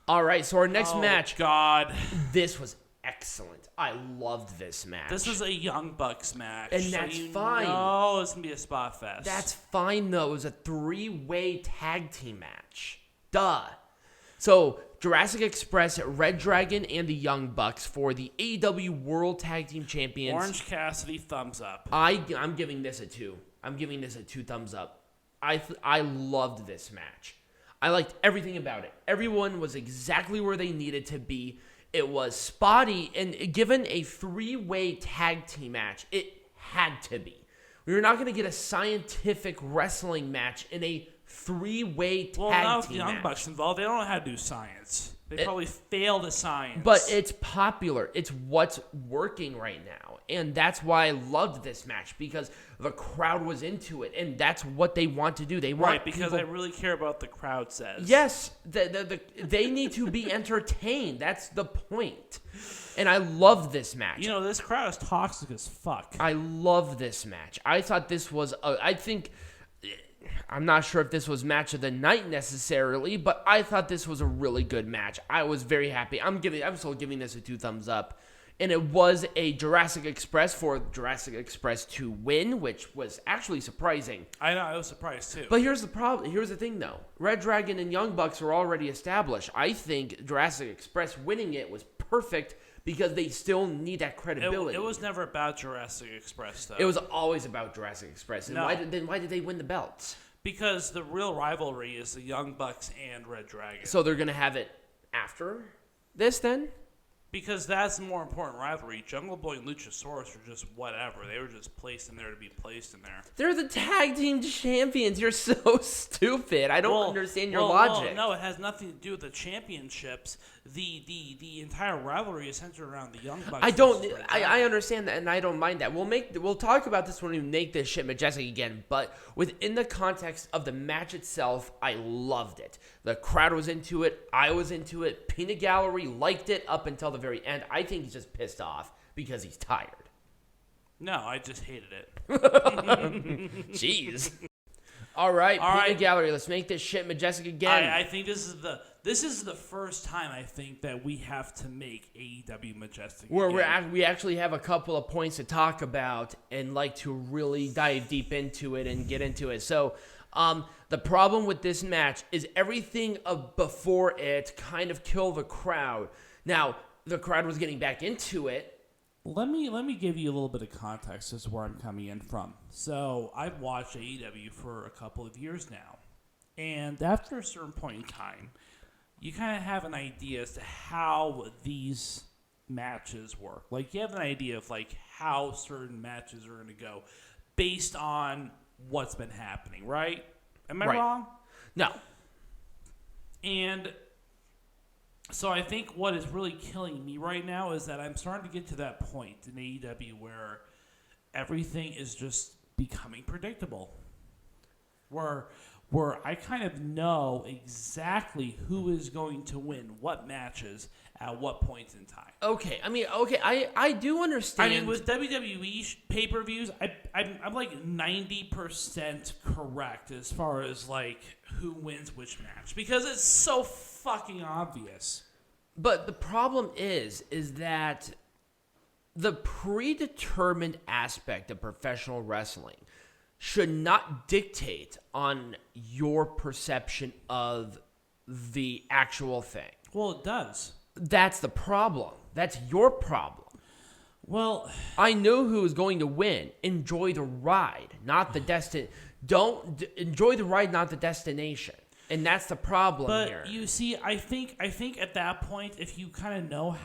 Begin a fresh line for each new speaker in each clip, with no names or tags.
All right, so our next match.
God.
This was excellent. I loved this match.
This is a Young Bucks match.
And that's fine.
Oh, it's going to be a spot fest.
That's fine, though. It was a 3-way tag team match. Duh. So, Jurassic Express, reDRagon, and the Young Bucks for the AEW World Tag Team Champions.
Orange Cassidy, thumbs up.
I'm giving this a 2. I'm giving this a 2 thumbs up. I loved this match. I liked everything about it. Everyone was exactly where they needed to be. It was spotty, and given a 3-way tag team match, it had to be. We were not going to get a scientific wrestling match in a 3-way tag team match. Well, now with the
Young Bucks involved, they don't know how to do science. They probably failed at science.
But it's popular. It's what's working right now. And that's why I loved this match, because the crowd was into it. And that's what they want to do. They want
right, because I really care about what the crowd says.
Yes, they need to be entertained. That's the point. And I love this match.
You know, this crowd is toxic as fuck.
I love this match. I thought this was, I'm not sure if this was match of the night necessarily, but I thought this was a really good match. I was very happy. I'm still giving this a 2 thumbs up. And it was a Jurassic Express for Jurassic Express to win, which was actually surprising.
I know, I was surprised too.
But here's the problem. Here's the thing, though. reDRagon and Young Bucks were already established. I think Jurassic Express winning it was perfect because they still need that credibility.
It was never about Jurassic Express, though.
It was always about Jurassic Express. And
no.
why did they win the belts?
Because the real rivalry is the Young Bucks and reDRagon.
So they're going to have it after this, then?
Because that's the more important rivalry. Jungle Boy and Luchasaurus are just whatever. They were just placed in there to be placed in there.
They're the tag team champions. You're so stupid. I don't understand your logic.
No, it has nothing to do with the championships. The entire rivalry is centered around the Young Bucks.
I understand that, and I don't mind that. We'll talk about this when we make this shit majestic again. But within the context of the match itself, I loved it. The crowd was into it. I was into it. Peanut Gallery liked it up until the very end. I think he's just pissed off because he's tired.
No, I just hated it.
Jeez. All right, Peanut Gallery, let's make this shit majestic again.
I think this is the first time I think that we have to make AEW majestic again.
We actually have a couple of points to talk about and like to really dive deep into it and get into it. So, the problem with this match is everything before it kind of killed the crowd. Now, the crowd was getting back into it.
Let me give you a little bit of context as to where I'm coming in from. So I've watched AEW for a couple of years now, and after a certain point in time, you kind of have an idea as to how these matches work. Like, you have an idea of like how certain matches are going to go based on what's been happening, right? Am I wrong?
No.
And so I think what is really killing me right now is that I'm starting to get to that point in AEW where everything is just becoming predictable. Where I kind of know exactly who is going to win what matches at what points in time.
Okay, I do understand.
I mean, with WWE pay-per-views, I'm like 90% correct as far as like who wins which match because it's so fucking obvious.
But the problem is that the predetermined aspect of professional wrestling should not dictate on your perception of the actual thing.
Well, it does.
That's the problem. That's your problem.
Well,
I know who is going to win. Enjoy the ride, not the enjoy the ride, not the destination. And that's the problem here.
But you see, I think at that point, if you kind of know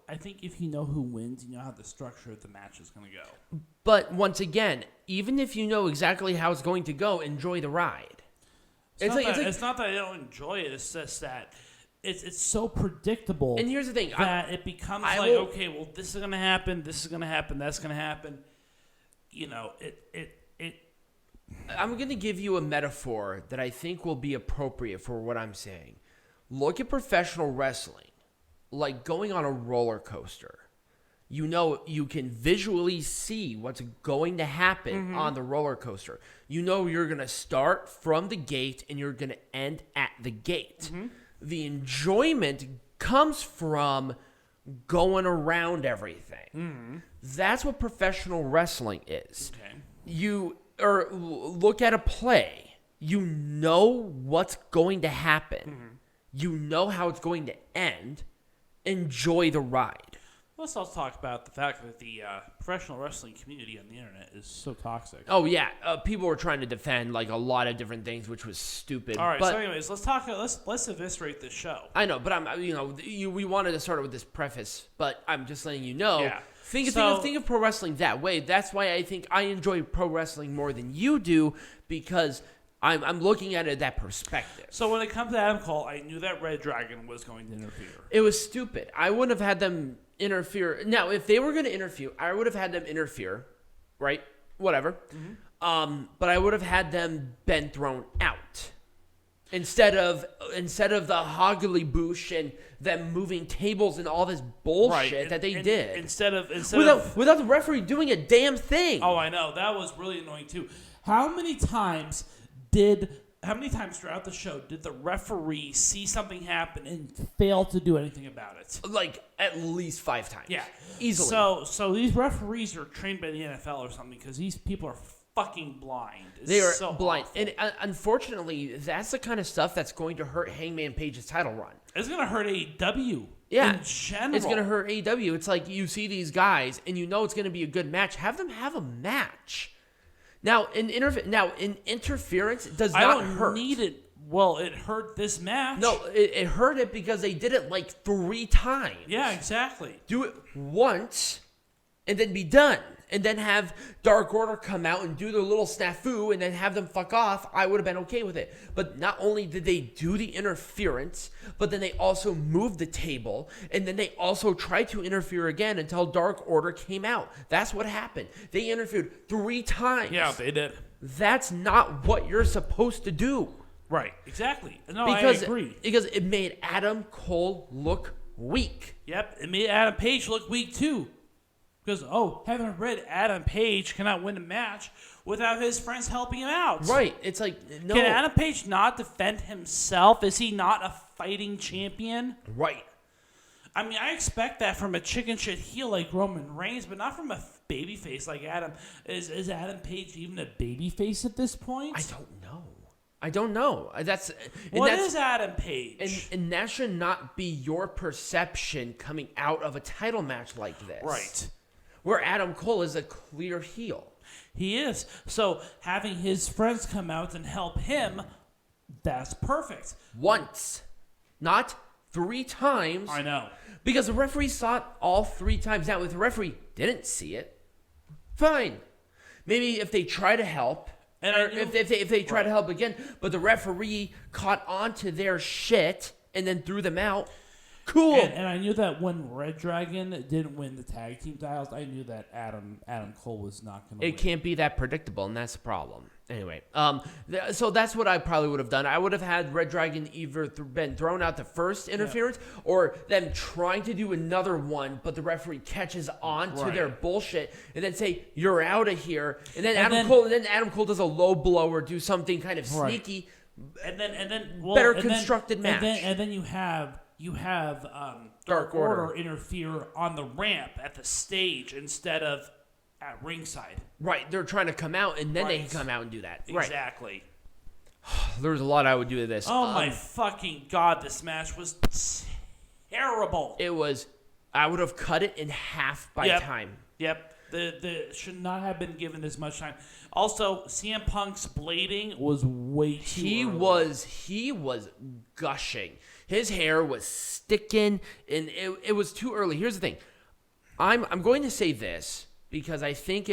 if you know who wins, you know how the structure of the match is going to go.
But once again, even if you know exactly how it's going to go, enjoy the ride.
It's not that I don't enjoy it. It's just that it's so predictable.
And here's the thing.
That it becomes okay, well, this is going to happen, this is going to happen, that's going to happen. You know,
I'm going to give you a metaphor that I think will be appropriate for what I'm saying. Look at professional wrestling like going on a roller coaster. You know, you can visually see what's going to happen on the roller coaster. You know you're going to start from the gate and you're going to end at the gate. The enjoyment comes from going around everything.
Mm-hmm.
That's what professional wrestling is.
Okay.
Look at a play. You know what's going to happen.
Mm-hmm.
You know how it's going to end. Enjoy the ride.
Let's also talk about the fact that the professional wrestling community on the internet is so toxic.
Oh yeah, people were trying to defend like a lot of different things, which was stupid.
All right,
but,
so anyways, let's eviscerate this show.
I know, but we wanted to start it with this preface, but I'm just letting you know.
Yeah.
Think of pro wrestling that way. That's why I think I enjoy pro wrestling more than you do, because I'm looking at it that perspective.
So when it comes to Adam Cole, I knew that reDRagon was going to interfere.
It was stupid. I wouldn't have had them interfere. Now, if they were going to interfere, I would have had them interfere, right? Whatever. Mm-hmm. But I would have had them been thrown out instead of the hoggly boosh and them moving tables and all this bullshit that they did.
Instead of
without the referee doing a damn thing.
Oh, I know, that was really annoying too. How many times throughout the show did the referee see something happen and fail to do anything about it?
Like at least 5 times.
Yeah,
easily.
So these referees are trained by the NFL or something, because these people are fucking blind.
They are
so
blind,
awful.
and unfortunately, that's the kind of stuff that's going to hurt Hangman Page's title run.
It's going to hurt AEW.
Yeah,
in general.
It's going to hurt AEW. It's like you see these guys, and you know it's going to be a good match. Have them have a match. Now, in interference, it does not hurt.
I don't need it. Well, it hurt this match.
No, it hurt it because they did it like 3 times.
Yeah, exactly.
Do it once, and then be done. And then have Dark Order come out and do their little snafu and then have them fuck off. I would have been okay with it. But not only did they do the interference, but then they also moved the table. And then they also tried to interfere again until Dark Order came out. That's what happened. They interfered 3 times.
Yeah, they did.
That's not what you're supposed to do.
Right, exactly. No, I agree.
Because it made Adam Cole look weak.
Yep, it made Adam Page look weak too. Because, heaven forbid, Adam Page cannot win a match without his friends helping him out.
Right. It's like, no.
Can Adam Page not defend himself? Is he not a fighting champion?
Right.
I mean, I expect that from a chicken shit heel like Roman Reigns, but not from a babyface like Adam. Is Adam Page even a babyface at this point?
I don't know.
What is Adam Page?
And that should not be your perception coming out of a title match like this.
Right.
Where Adam Cole is a clear heel.
He is. So having his friends come out and help him, that's perfect.
Once. Not 3 times.
I know.
Because the referee saw it all 3 times. Now, if the referee didn't see it, fine. Maybe if they try to help, if they try to help again, but the referee caught on to their shit and then threw them out, cool.
And I knew that when reDRagon didn't win the tag team titles, I knew that Adam Cole was not going to win.
It can't be that predictable, and that's the problem. Anyway, so that's what I probably would have done. I would have had reDRagon either been thrown out the first interference, or them trying to do another one, but the referee catches on to their bullshit, and then say, "You're out of here." And then Adam Cole does a low blow or do something kind of sneaky,
and then
better constructed match.
And then you have Dark Order interfere on the ramp at the stage instead of at ringside.
Right, they're trying to come out, and then they can come out and do that.
Exactly.
Right. There's a lot I would do to this.
Oh my fucking god, this match was terrible.
It was. I would have cut it in half by time.
Yep. The should not have been given as much time. Also, CM Punk's blading was way too early.
He was gushing. His hair was sticking, and it was too early. Here's the thing. I'm going to say this because I think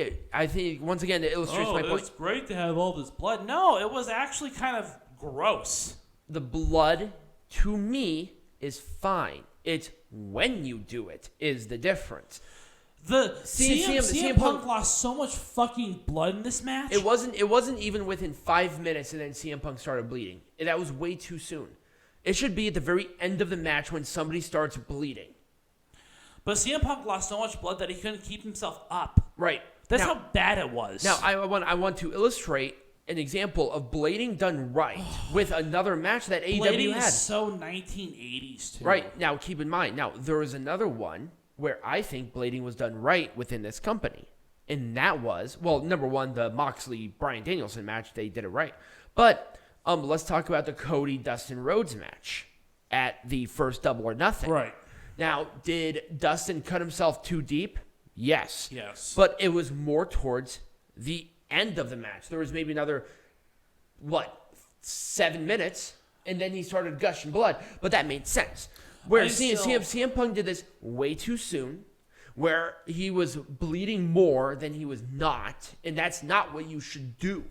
once again it illustrates my point.
It's great to have all this blood. No, it was actually kind of gross.
The blood to me is fine. It's when you do it is the difference.
CM Punk lost so much fucking blood in this match.
It wasn't even within 5 minutes, and then CM Punk started bleeding. That was way too soon. It should be at the very end of the match when somebody starts bleeding.
But CM Punk lost so much blood that he couldn't keep himself up.
Right.
That's how bad it was.
Now, I want to illustrate an example of blading done right with another match that AEW
Blading
had.
is so 1980s, too.
Right. Now, keep in mind, there was another one where I think blading was done right within this company. And that was, number one, the Moxley-Bryan Danielson match. They did it right. But let's talk about the Cody-Dustin Rhodes match at the first Double or Nothing.
Right.
Now, did Dustin cut himself too deep? Yes.
Yes.
But it was more towards the end of the match. There was maybe another, 7 minutes, and then he started gushing blood. But that made sense. Where CM Punk did this way too soon, where he was bleeding more than he was not, and that's not what you should do.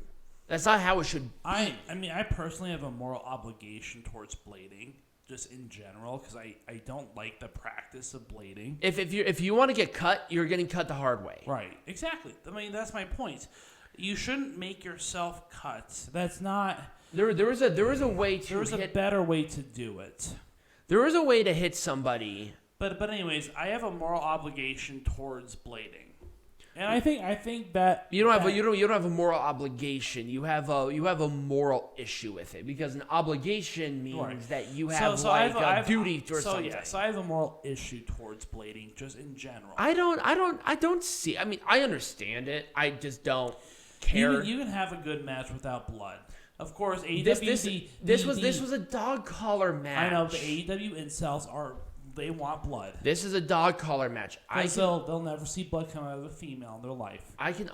That's not how it should be.
I mean, I personally have a moral obligation towards blading, just in general, because I don't like the practice of blading.
If you want to get cut, you're getting cut the hard way.
Right, exactly. I mean, that's my point. You shouldn't make yourself cut. That's not...
There was a way to
There's a better way to do it.
There is a way to hit somebody.
But anyways, I have a moral obligation towards blading. And I think that
you don't have a moral obligation. You have a moral issue with it, because an obligation means that you have a duty or something.
So I have a moral issue towards blading, just in general.
I don't see. I mean, I understand it. I just don't care.
You can have a good match without blood. Of course, AEW.
This was a dog collar match.
I know the AEW incels they want blood.
This is a dog collar match.
They'll never see blood come out of a female in their life.
I can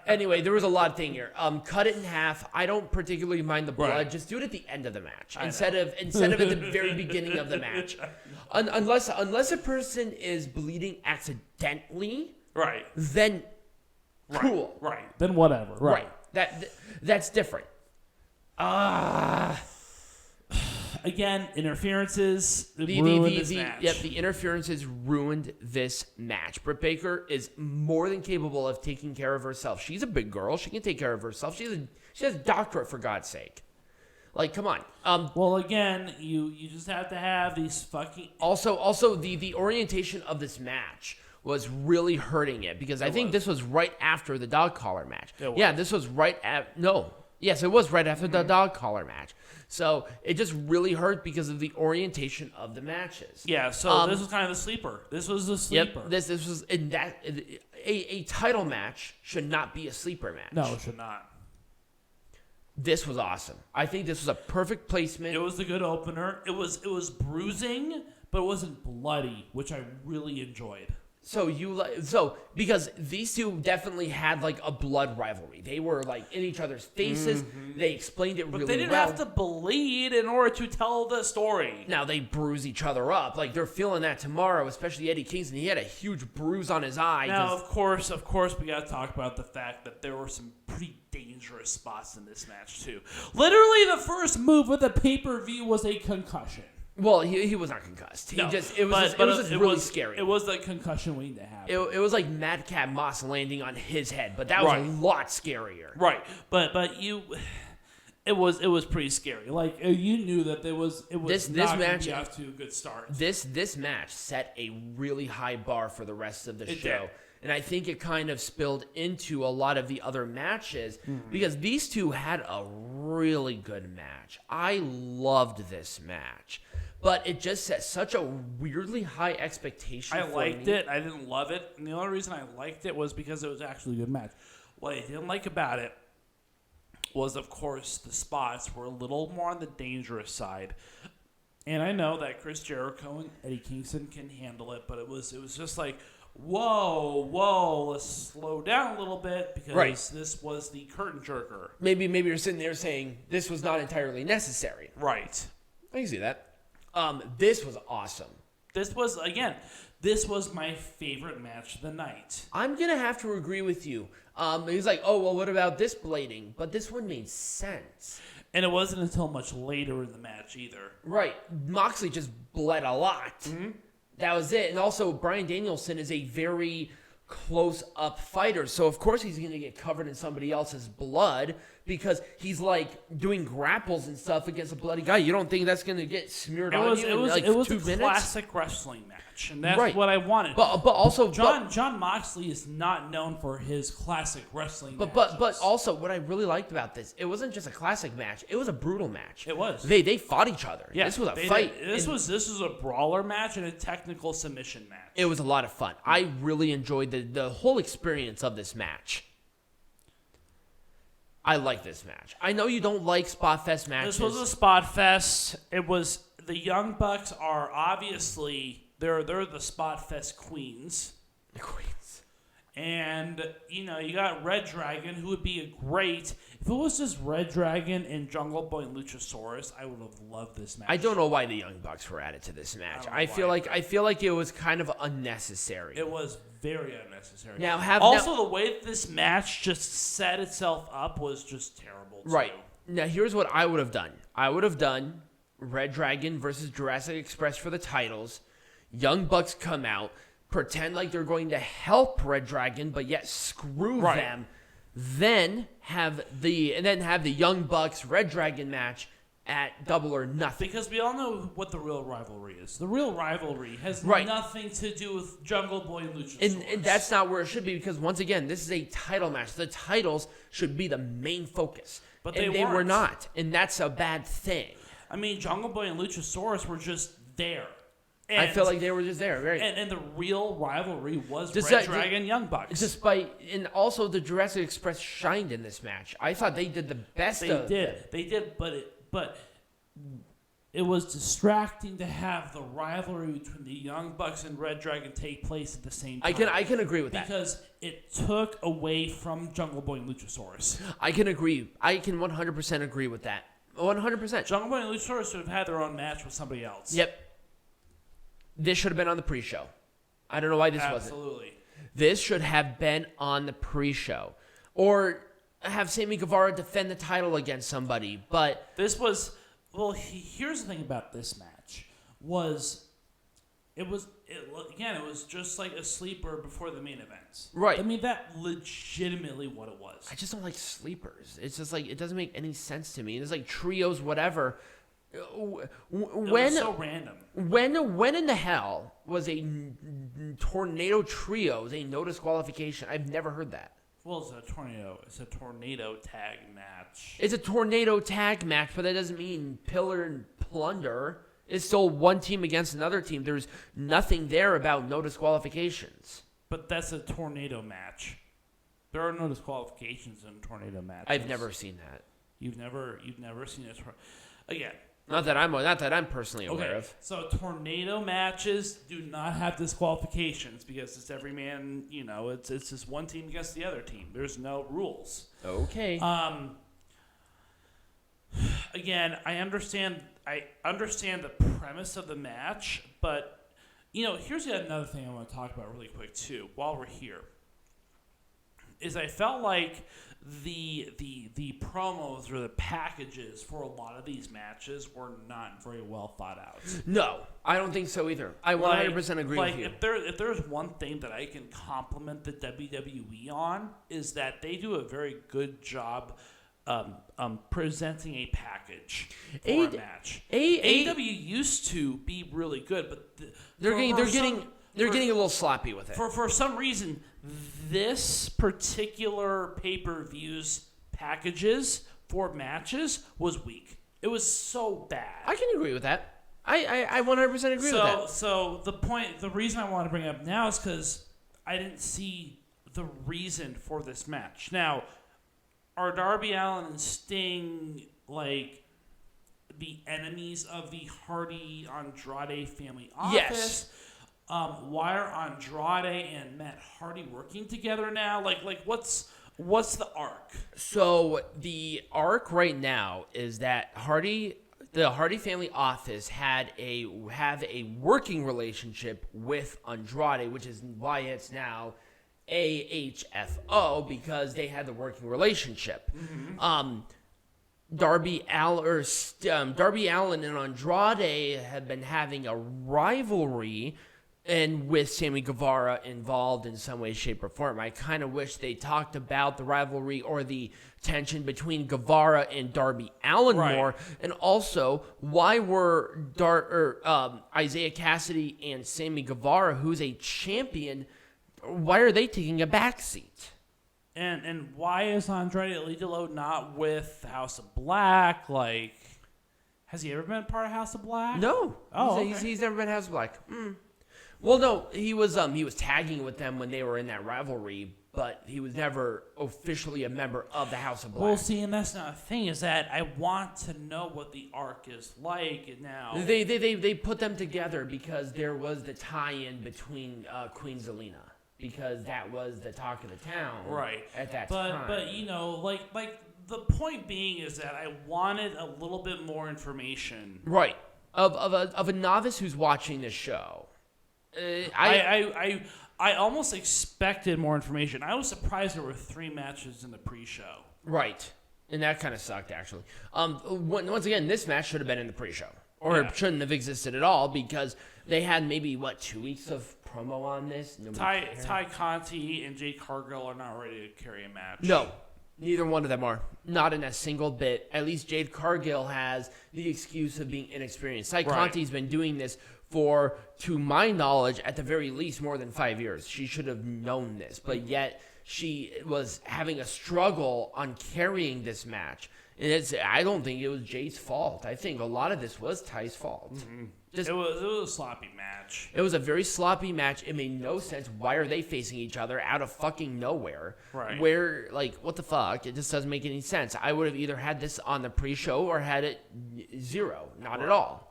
Anyway, there was a lot of thing here. Cut it in half. I don't particularly mind the blood. Right. Just do it at the end of the match instead of at the very beginning of the match. Unless a person is bleeding accidentally,
right?
Then cool,
right? Then whatever, right?
That's different.
Again, interferences ruined this match.
Yep, the interferences ruined this match. Britt Baker is more than capable of taking care of herself. She's a big girl. She can take care of herself. She has a doctorate, for God's sake. Like, come on.
Well, again, you just have to have these fucking...
Also, the orientation of this match was really hurting it, because I think this was right after the dog collar match. Yeah, this was right at... No. Yes, it was right after the dog collar match. So it just really hurt because of the orientation of the matches.
Yeah, so this was kind of the sleeper. This was the sleeper.
Yep, this was in that a title match should not be a sleeper match.
No, it should not.
This was awesome. I think this was a perfect placement.
It was a good opener. It was bruising, but it wasn't bloody, which I really enjoyed.
So because these two definitely had like a blood rivalry. They were like in each other's faces. Mm-hmm. They explained it really well.
But they didn't have to bleed in order to tell the story.
Now they bruise each other up. Like they're feeling that tomorrow, especially Eddie Kingston. He had a huge bruise on his eye.
Now, of course, we got to talk about the fact that there were some pretty dangerous spots in this match too. Literally, the first move of the pay-per-view was a concussion.
Well, he was not concussed. It was really scary.
It was the concussion waiting to happen.
It was like Madcap Moss landing on his head, but that was a lot scarier.
Right, but it was pretty scary. Like you knew that this match be off to a good start.
This match set a really high bar for the rest of the show. Did. And I think it kind of spilled into a lot of the other matches because these two had a really good match. I loved this match. But it just set such a weirdly high expectation for me.
I liked it. I didn't love it. And the only reason I liked it was because it was actually a good match. What I didn't like about it was, of course, the spots were a little more on the dangerous side. And I know that Chris Jericho and Eddie Kingston can handle it, but it was just like, whoa, let's slow down a little bit because this was the curtain jerker.
Maybe you're sitting there saying this was not entirely necessary.
Right. I
can see that. This was awesome.
This was my favorite match of the night.
I'm going to have to agree with you. He's like, oh, well, what about this blading? But this one made sense.
And it wasn't until much later in the match either.
Right. Moxley just bled a lot. Mm-hmm. That was it. And also, Bryan Danielson is a very close-up fighter. So, of course, he's going to get covered in somebody else's blood because he's like doing grapples and stuff against a bloody guy. You don't think that's gonna get smeared on you in like 2 minutes?
It was a classic wrestling match, and that's
Right.
what I wanted.
But also
John Moxley is not known for his classic wrestling matches.
But also what I really liked about this, it wasn't just a classic match, it was a brutal match.
It was.
They fought each other. Yeah, this was a fight.
This was a brawler match and a technical submission match.
It was a lot of fun. I really enjoyed the whole experience of this match. I like this match. I know you don't like Spot Fest matches.
This was a Spot Fest. It was the Young Bucks are obviously they're the Spot Fest queens. And, you got reDRagon, who would be a great... If it was just reDRagon and Jungle Boy and Luchasaurus, I would have loved this match.
I don't know why the Young Bucks were added to this match. I feel like it was kind of unnecessary.
It was very unnecessary.
The
way that this match just set itself up was just terrible, too.
Right. Now, here's what I would have done. I would have done reDRagon versus Jurassic Express for the titles. Young Bucks come out, pretend like they're going to help reDRagon, but yet screw them. Then have the Young Bucks reDRagon match at Double or Nothing.
Because we all know what the real rivalry is. The real rivalry has nothing to do with Jungle Boy and Luchasaurus.
And that's not where it should be, because once again, this is a title match. The titles should be the main focus.
But
they were not, and that's a bad thing.
I mean, Jungle Boy and Luchasaurus were just there. And,
I feel like they were just there, right?
And the real rivalry was reDRagon Young Bucks.
And also the Jurassic Express shined in this match. I thought they did the best.
They did, but it was distracting to have the rivalry between the Young Bucks and reDRagon take place at the same time.
I can agree with that
because it took away from Jungle Boy and Luchasaurus.
I can agree. I can 100% agree with that. 100%.
Jungle Boy and Luchasaurus should have had their own match with somebody else.
Yep. This should have been on the pre-show. I don't know why this wasn't.
Absolutely.
This should have been on the pre-show. Or have Sammy Guevara defend the title against somebody. But
this was... Well, here's the thing about this match. It was just like a sleeper before the main events.
Right.
I mean, that legitimately what it was.
I just don't like sleepers. It's just like, it doesn't make any sense to me. It's like trios, whatever.
It was so random.
When in the hell was a tornado trios a no disqualification? I've never heard that.
Well, it's a tornado tag match.
It's a tornado tag match, but that doesn't mean pillar and plunder. It's still one team against another team. There's nothing there about no disqualifications.
But that's a tornado match. There are no disqualifications in tornado matches.
I've never seen that.
You've never seen it again.
Not that I'm personally aware of.
So tornado matches do not have disqualifications because it's every man. It's just one team against the other team. There's no rules.
Okay.
Again, I understand the premise of the match, but here's another thing I want to talk about really quick too. While we're here, is I felt like the promos or the packages for a lot of these matches were not very well thought out.
No, I don't think so either. I 100% agree with you.
If there's one thing that I can compliment the WWE on, is that they do a very good job presenting a package for a match. AEW used to be really good, but
they're getting a little sloppy with it.
For some reason, this particular pay-per-views packages for matches was weak. It was so bad.
I can agree with that. I 100% agree with that.
So the reason I want to bring it up now is because I didn't see the reason for this match. Now, are Darby Allin and Sting like the enemies of the Hardy Andrade family office?
Yes.
Why are Andrade and Matt Hardy working together now? Like what's the arc?
So the arc right now is that the Hardy family office have a working relationship with Andrade, which is why it's now AHFO, because they had the working relationship. Mm-hmm. Darby Allin and Andrade have been having a rivalry And with Sammy Guevara involved in some way, shape, or form, I kind of wish they talked about the rivalry or the tension between Guevara and Darby Allin more. And also, why were Isaiah Cassidy and Sammy Guevara, who's a champion, why are they taking a backseat?
And why is Andrade Alidolo not with House of Black? Like, has he ever been part of House of Black?
No.
Oh,
he's never been House of Black. Well, no, he was tagging with them when they were in that rivalry, but he was never officially a member of the House of Black.
Well, see, and that's not a thing, is that I want to know what the arc is like now.
They put them together because there was the tie-in between Queen Zelina, because that was the talk of the town at that time.
But you know, like the point being is that I wanted a little bit more information.
Right. Of a novice who's watching this show.
I almost expected more information. I was surprised there were 3 matches in the pre-show.
Right. And that kind of sucked, actually. Once again, this match should have been in the pre-show. Or it shouldn't have existed at all because they had maybe, 2 weeks of promo on this?
Ty Conti and Jade Cargill are not ready to carry a match.
No. Neither one of them are. Not in a single bit. At least Jade Cargill has the excuse of being inexperienced. Ty Conti's been doing this for, to my knowledge, at the very least, more than 5 years. She should have known this, but yet she was having a struggle on carrying this match. And I don't think it was Jade's fault. I think a lot of this was Ty's fault.
Mm-hmm. It was a sloppy match.
It was a very sloppy match. It made no sense. Why are they facing each other out of fucking nowhere?
Right.
Where, what the fuck? It just doesn't make any sense. I would have either had this on the pre-show or had it 0. Not at all.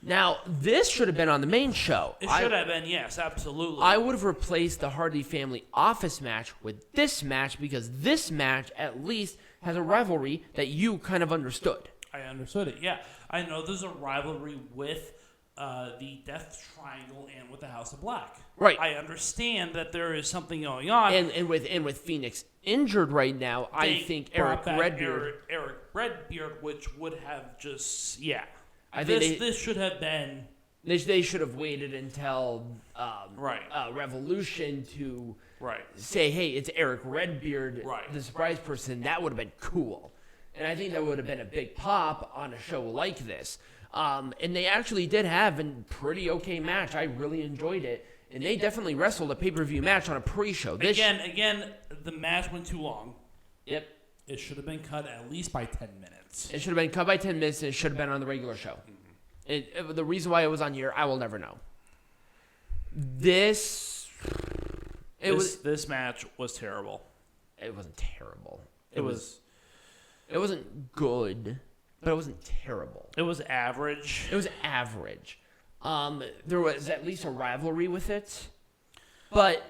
Now, this should have been on the main show.
It should have been, yes, absolutely.
I would have replaced the Hardy Family Office match with this match because this match, at least, has a rivalry that you kind of understood.
I understood it, yeah. I know there's a rivalry with the Death Triangle and with the House of Black.
Right.
I understand that there is something going on.
And with Phoenix injured right now, I think Erick Redbeard...
Erick Redbeard, which would have just,
I think
this should have been...
They should have waited until Revolution to say, hey, it's Erick Redbeard, the surprise person. That would have been cool. And I think that would have been a big pop on a show like this. And they actually did have a pretty okay match. I really enjoyed it. And they definitely wrestled a pay-per-view match on a pre-show.
Again, the match went too long.
Yep.
It should have been cut at least by 10 minutes.
It should have been cut by 10 minutes, and it should have been on the regular show. The reason why it was on here, I will never know. This
match was terrible.
It wasn't terrible. It wasn't good, but it wasn't terrible.
It was average.
It was average. There was at least a rivalry with it, but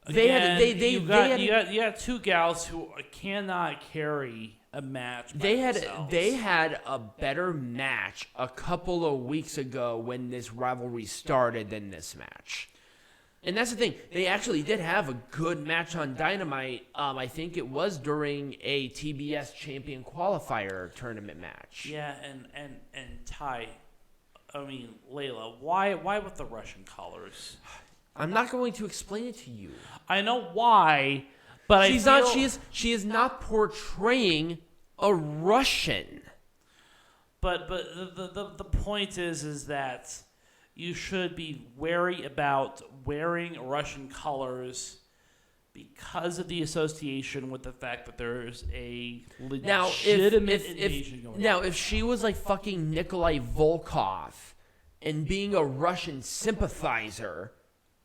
you got 2 gals who cannot carry a match. They had a better match a couple of weeks ago when this rivalry started than this match. And that's the thing. They actually did have a good match on Dynamite. I think it was during a TBS Champion Qualifier tournament match.
Yeah, and Leyla, why with the Russian colors?
I'm not going to explain it to you.
I know why, but
she is not portraying a Russian.
But the point is that you should be wary about wearing Russian colors because of the association with the fact that there's a legitimate invasion going on.
Now, if she was like fucking Nikolai Volkov and being a Russian sympathizer,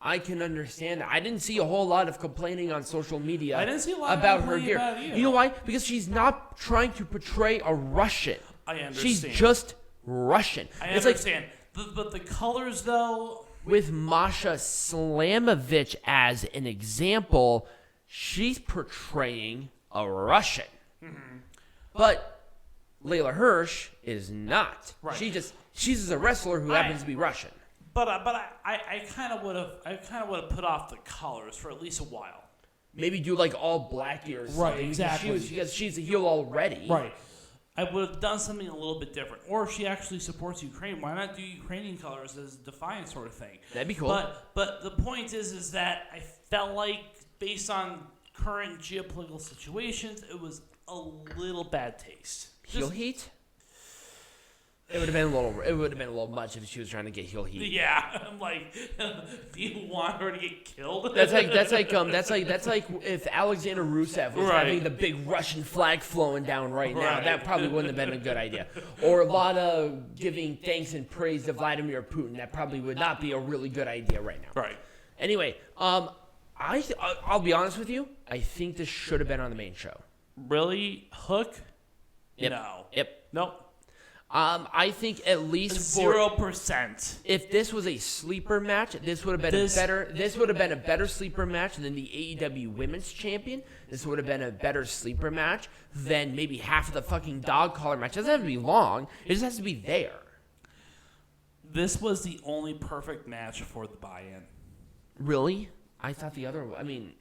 I can understand that. I didn't see a whole lot of complaining on social media about her gear. You know why? Because she's not trying to portray a Russian.
I understand.
She's just Russian.
I understand. But the colors, though...
With Masha Slamovich as an example, she's portraying a Russian. Mm-hmm. But Leyla Hirsch is not.
Right.
She's just a wrestler who happens to be Russian.
But I kind of would have put off the colors for at least a while.
Maybe do like all black gear or something.
Right, exactly.
Because she's a heel already.
Right. I would have done something a little bit different. Or if she actually supports Ukraine, why not do Ukrainian colors as defiance sort of thing?
That'd be cool.
But the point is that I felt like, based on current geopolitical situations, it was a little bad taste.
Heel heat? It would have been a little much if she was trying to get heel heat.
Yeah, I'm like, do you want her to get killed?
That's like if Alexander Rusev was having the big Russian flag flowing down right now.
Right.
That probably wouldn't have been a good idea. Or Lana giving thanks and praise to Vladimir Putin. That probably would not be a really good idea right now.
Right.
Anyway, I'll be honest with you. I think this should have been on the main show.
Really? Hook?
Yep.
No.
Yep.
Nope.
I think at least
0%.
If this was a sleeper match, this would have been a better sleeper match than the AEW Women's Champion. This would have been a better sleeper match than maybe half of the fucking dog collar match. It doesn't have to be long. It just has to be there.
This was the only perfect match for the buy-in.
Really? I thought the other. I mean,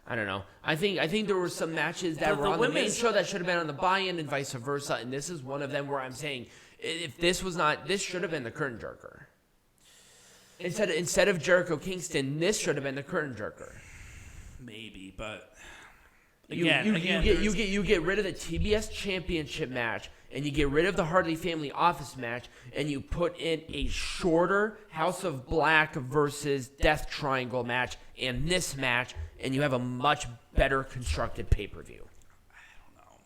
I don't know. I think there were some matches that were on the main show that should have been on the buy-in and vice versa, and this is one of them where I'm saying if this was not, this should have been the curtain jerker. Instead of Jericho Kingston, this should have been the curtain jerker.
Maybe, but
you get rid of the TBS Championship match, and you get rid of the Hardy Family Office match, and you put in a shorter House of Black versus Death Triangle match, and this match, and you have a much better constructed pay-per-view.
I don't know.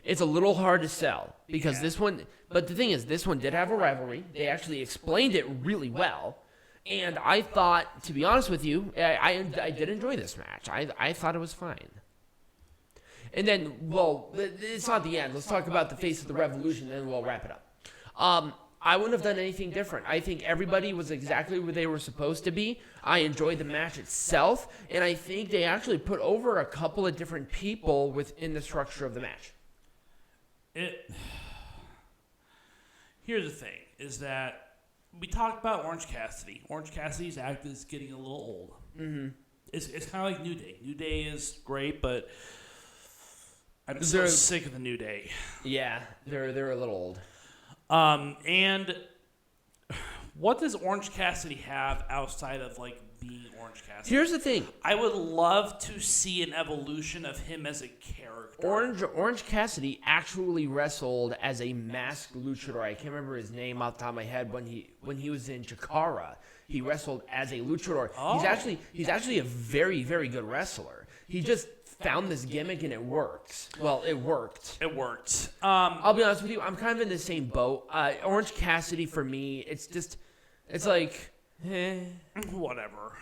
It's a little hard to sell because this one, but the thing is, this one did have a rivalry. They actually explained it really well, and I thought, to be honest with you, I did enjoy this match. I thought it was fine. And then, well, it's not the end. Let's talk about the face of the revolution, and then we'll wrap it up. I wouldn't have done anything different. I think everybody was exactly where they were supposed to be. I enjoyed the match itself, and I think they actually put over a couple of different people within the structure of the match.
Here's the thing, is that we talked about Orange Cassidy. Orange Cassidy's act is getting a little old. Mm-hmm. It's kind of like New Day. New Day is great, but I'm so sick of the New Day.
Yeah, they're a little old.
And what does Orange Cassidy have outside of like being Orange Cassidy?
Here's the thing.
I would love to see an evolution of him as a character.
Orange Cassidy actually wrestled as a masked luchador. I can't remember his name off the top of my head. When he was in Chikara, he wrestled as a luchador.
Oh.
He's actually a very, very good wrestler. He just found this gimmick and it works. Well, it worked.
It worked.
I'll be honest with you. I'm kind of in the same boat. Orange Cassidy for me, it's like,
Whatever.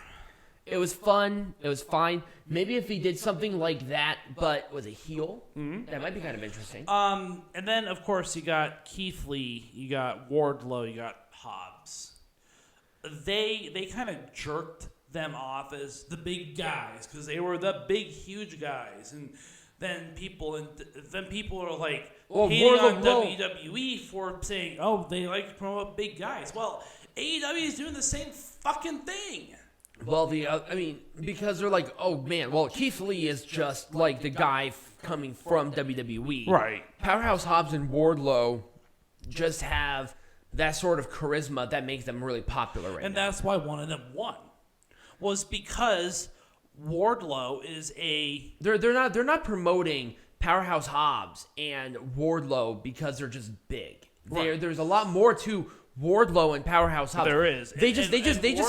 It was fun. It was fine. Maybe if he did something like that, but was a heel, that might be kind of interesting.
And then of course you got Keith Lee, you got Wardlow, you got Hobbs. They kind of jerked them off as the big guys because they were the big, huge guys, and then people are like hating on WWE for saying, "Oh, they like to promote big guys." Well, AEW is doing the same fucking thing.
Well, because they're like, "Oh man, well Keith Lee is just like the guy coming from WWE."
Right.
Powerhouse Hobbs and Wardlow just have that sort of charisma that makes them really popular right now.
And that's why one of them won. Was because Wardlow is
they're not promoting Powerhouse Hobbs and Wardlow because they're just big.
Right.
There's a lot more to Wardlow and Powerhouse Hobbs.
There is.
They just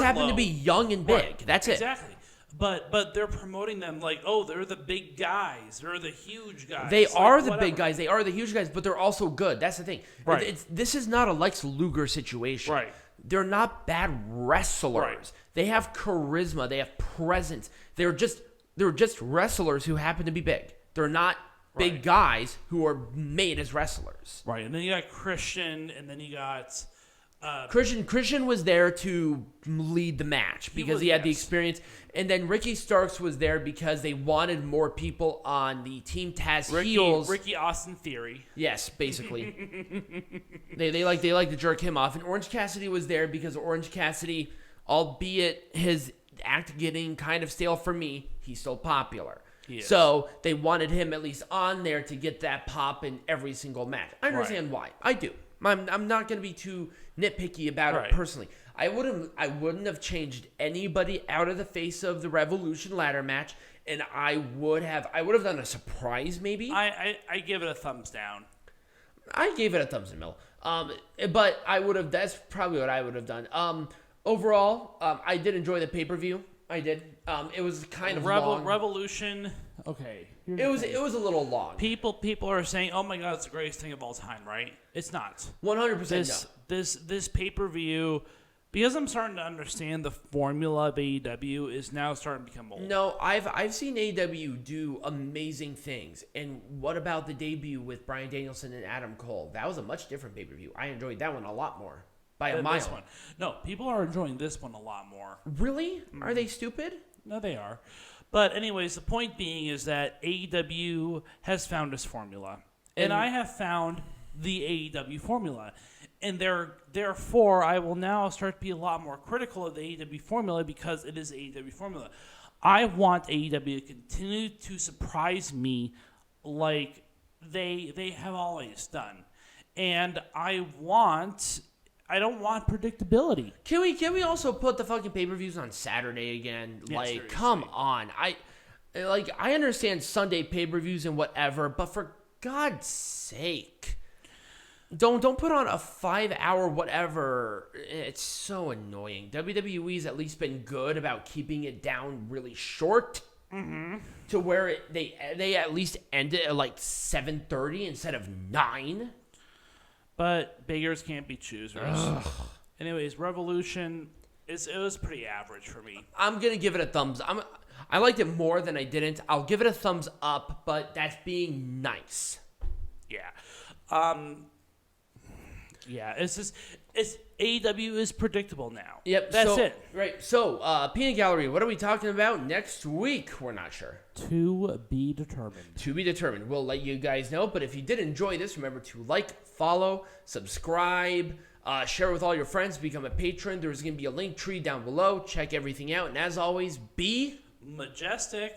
happen to be young and big. Right. That's it.
Exactly. But they're promoting them like, oh, they're the big guys. They're the huge guys.
They are the big guys. They are the huge guys, but they're also good. That's the thing.
Right.
This is not a Lex Luger situation.
Right.
They're not bad wrestlers.
Right.
They have charisma. They have presence. They're just wrestlers who happen to be big. They're not big guys who are made as wrestlers.
Right. And then you got Christian, and then you got
Christian was there to lead the match because he had the experience. And then Ricky Starks was there because they wanted more people on the Team Taz heels.
Ricky Austin Theory.
Yes, basically. they like to jerk him off. And Orange Cassidy was there because Orange Cassidy, albeit his act getting kind of stale for me, he's still popular. So they wanted him at least on there to get that pop in every single match. I understand why. I do. I'm not going to be too nitpicky about it personally. I wouldn't have changed anybody out of the face of the Revolution ladder match, and I would have done a surprise maybe.
I give it a thumbs down.
I gave it a thumbs in the middle. But that's probably what I would have done. Overall, I did enjoy the pay-per-view. I did. It was kind of long.
Revolution. Okay.
It was a little long.
People are saying, "Oh my God, it's the greatest thing of all time," right? It's not.
100%.
This pay-per-view, because I'm starting to understand the formula of AEW is now starting to become old.
No, I've seen AEW do amazing things. And what about the debut with Bryan Danielson and Adam Cole? That was a much different pay-per-view. I enjoyed that one a lot more. By a mile.
This one. No, people are enjoying this one a lot more.
Really? Are they stupid?
No, they are. But anyways, the point being is that AEW has found its formula. And I have found the AEW formula. And therefore, I will now start to be a lot more critical of the AEW formula because it is AEW formula. I want AEW to continue to surprise me like they have always done. And I don't want predictability.
Can we also put the fucking pay-per-views on Saturday again?
Yes,
like,
seriously.
come on. I understand Sunday pay-per-views and whatever, but for God's sake, don't put on a 5-hour whatever. It's so annoying. WWE's at least been good about keeping it down really short. To where they at least end it at like 7:30 instead of 9.
But beggars can't be choosers. Ugh. Anyways, Revolution, it was pretty average for me.
I'm going to give it a thumbs. I liked it more than I didn't. I'll give it a thumbs up, but that's being nice.
Yeah. It's AEW is predictable now.
Yep.
That's it.
Right. So, Peanut Gallery, what are we talking about next week? We're not sure.
To be determined.
To be determined. We'll let you guys know. But if you did enjoy this, remember to like, follow, subscribe, share with all your friends, become a patron. There's going to be a link tree down below. Check everything out. And as always, be
majestic.